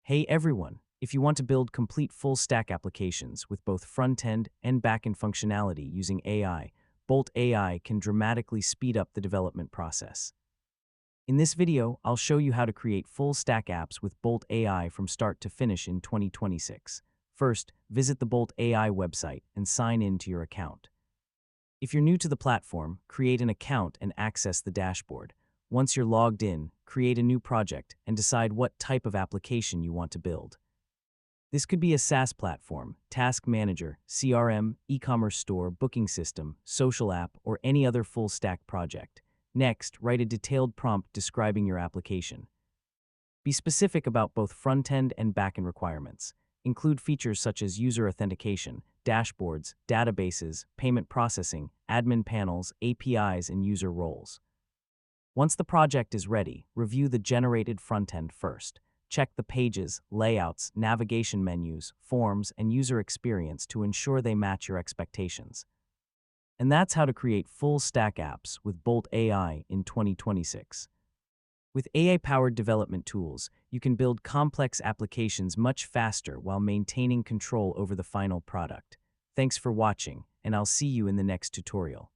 Hey everyone! If you want to build complete full-stack applications with both front-end and back-end functionality using AI, Bolt AI can dramatically speed up the development process. In this video, I'll show you how to create full-stack apps with Bolt AI from start to finish in 2026. First, visit the Bolt AI website and sign in to your account. If you're new to the platform, create an account and access the dashboard. Once you're logged in, create a new project and decide what type of application you want to build. This could be a SaaS platform, task manager, CRM, e-commerce store, booking system, social app, or any other full-stack project. Next, write a detailed prompt describing your application. Be specific about both front-end and back-end requirements. Include features such as user authentication, dashboards, databases, payment processing, admin panels, APIs, and user roles. Once the project is ready, review the generated front-end first. Check the pages, layouts, navigation menus, forms, and user experience to ensure they match your expectations. And that's how to create full-stack apps with Bolt AI in 2026. With AI-powered development tools, you can build complex applications much faster while maintaining control over the final product. Thanks for watching, and I'll see you in the next tutorial.